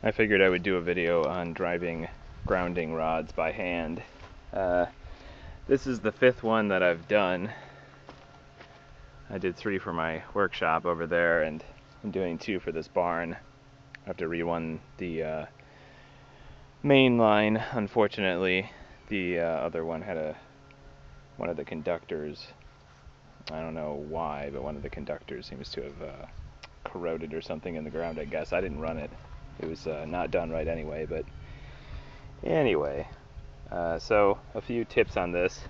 I figured I would do a video on driving grounding rods by hand. This is the 5th one that I've done. I did 3 for my workshop over there, and I'm doing 2 for this barn. I have to rerun the main line. Unfortunately, the other one had one of the conductors, I don't know why, but one of the conductors seems to have corroded or something in the ground, I guess. I didn't run it. It was not done right anyway, but anyway. So a few tips on this.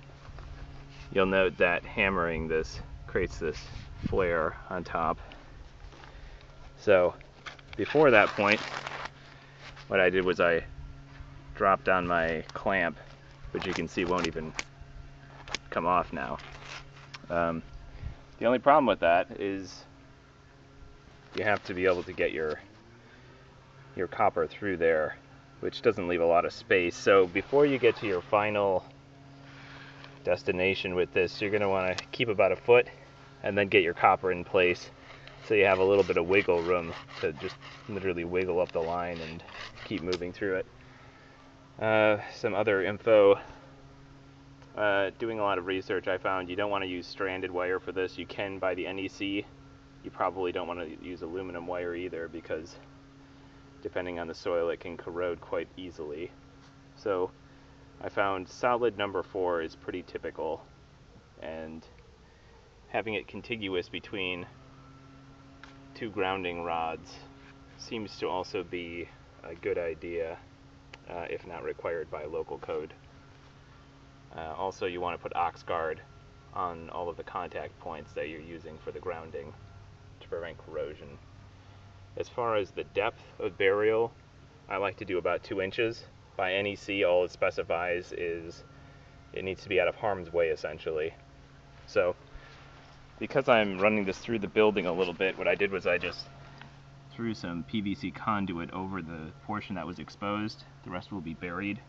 You'll note that hammering this creates this flare on top. So before that point, what I did was I dropped on my clamp, which you can see won't even come off now. The only problem with that is you have to be able to get your copper through there, which doesn't leave a lot of space. So before you get to your final destination with this, you're going to want to keep about a foot and then get your copper in place so you have a little bit of wiggle room to just literally wiggle up the line and keep moving through it. Some other info. Doing a lot of research, I found you don't want to use stranded wire for this. You can buy the NEC. You probably don't want to use aluminum wire either, because depending on the soil it can corrode quite easily. So I found solid number 4 is pretty typical, and having it contiguous between 2 grounding rods seems to also be a good idea, if not required by local code. Also, you want to put ox guard on all of the contact points that you're using for the grounding to prevent corrosion. As far as the depth of burial, I like to do about 2 inches. By NEC, all it specifies is it needs to be out of harm's way, essentially. So, because I'm running this through the building a little bit, what I did was I just threw some PVC conduit over the portion that was exposed. The rest will be buried.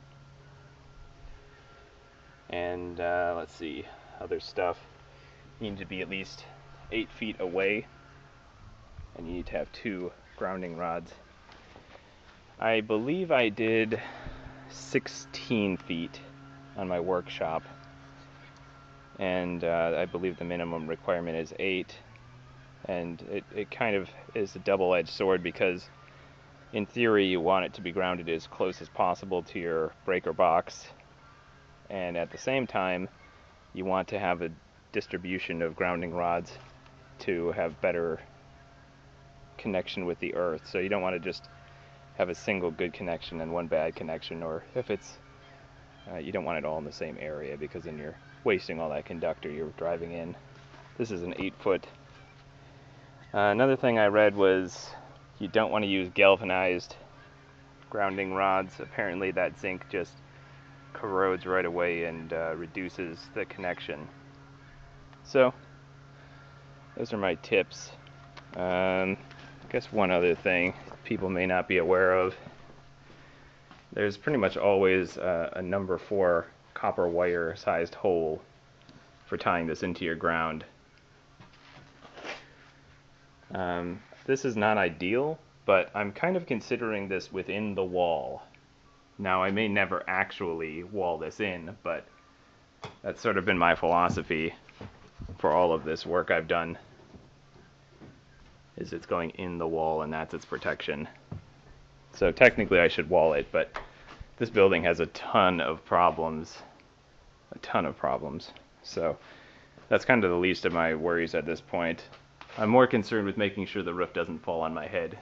And let's see, other stuff. You need to be at least 8 feet away, and you need to have 2 grounding rods. I believe I did 16 feet on my workshop, and I believe the minimum requirement is 8, and it kind of is a double-edged sword, because in theory you want it to be grounded as close as possible to your breaker box, and at the same time you want to have a distribution of grounding rods to have better connection with the earth. So you don't want to just have a single good connection and one bad connection, or if it's you don't want it all in the same area, because then you're wasting all that conductor you're driving in. This is an 8-foot. Another thing I read was you don't want to use galvanized grounding rods. Apparently that zinc just corrodes right away and reduces the connection. So those are my tips. I guess one other thing people may not be aware of, there's pretty much always a number 4 copper wire sized hole for tying this into your ground. This is not ideal, but I'm kind of considering this within the wall. Now, I may never actually wall this in, but that's sort of been my philosophy for all of this work I've done, is it's going in the wall, and that's its protection. So technically I should wall it, but this building has a ton of problems. So that's kind of the least of my worries at this point. I'm more concerned with making sure the roof doesn't fall on my head.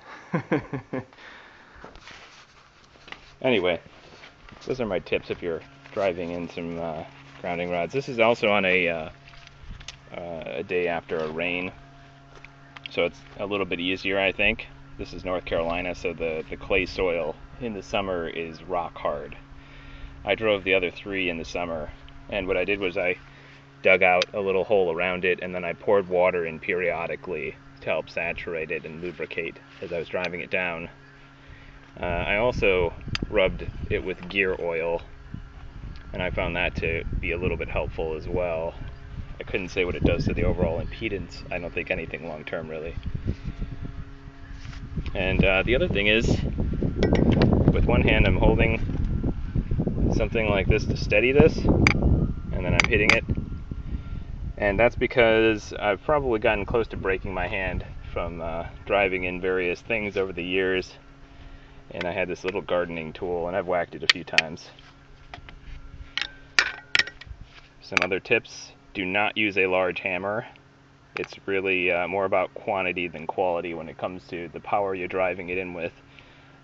Anyway, those are my tips if you're driving in some grounding rods. This is also on a day after a rain, so it's a little bit easier, I think. This is North Carolina, so the clay soil in the summer is rock hard. I drove the other 3 in the summer, and what I did was I dug out a little hole around it, and then I poured water in periodically to help saturate it and lubricate as I was driving it down. I also rubbed it with gear oil, and I found that to be a little bit helpful as well. I couldn't say what it does to the overall impedance. I don't think anything long term, really. And the other thing is, with one hand I'm holding something like this to steady this, and then I'm hitting it. And that's because I've probably gotten close to breaking my hand from driving in various things over the years. And I had this little gardening tool, and I've whacked it a few times. Some other tips: do not use a large hammer. It's really more about quantity than quality when it comes to the power you're driving it in with.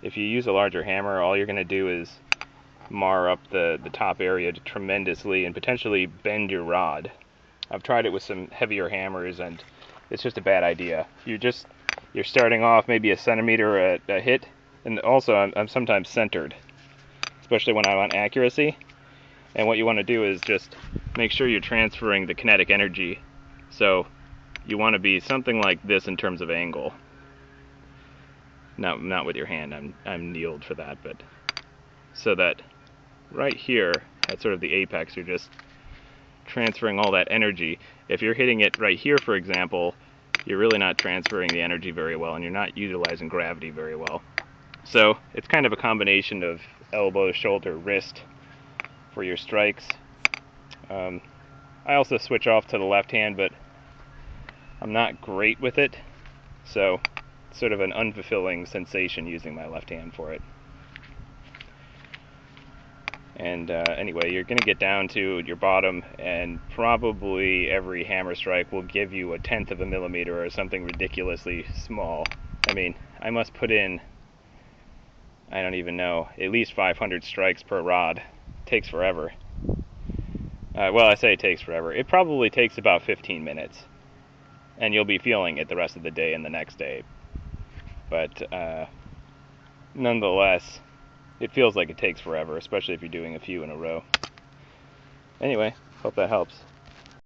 If you use a larger hammer, all you're going to do is mar up the top area tremendously and potentially bend your rod. I've tried it with some heavier hammers, and it's just a bad idea. You're starting off maybe a centimeter a hit, and also I'm sometimes centered, especially when I want accuracy. And what you want to do is just make sure you're transferring the kinetic energy. So you want to be something like this in terms of angle. Not with your hand. I'm kneeled for that, but so that right here at sort of the apex, you're just transferring all that energy. If you're hitting it right here, for example, you're really not transferring the energy very well, and you're not utilizing gravity very well. So it's kind of a combination of elbow, shoulder, wrist for your strikes. I also switch off to the left hand, but I'm not great with it, so it's sort of an unfulfilling sensation using my left hand for it. And anyway, you're going to get down to your bottom, and probably every hammer strike will give you 1/10 of a millimeter or something ridiculously small. I mean, I must put in, I don't even know, at least 500 strikes per rod. It takes forever. Well, I say it takes forever. It probably takes about 15 minutes. And you'll be feeling it the rest of the day and the next day. But nonetheless, it feels like it takes forever, especially if you're doing a few in a row. Anyway, hope that helps.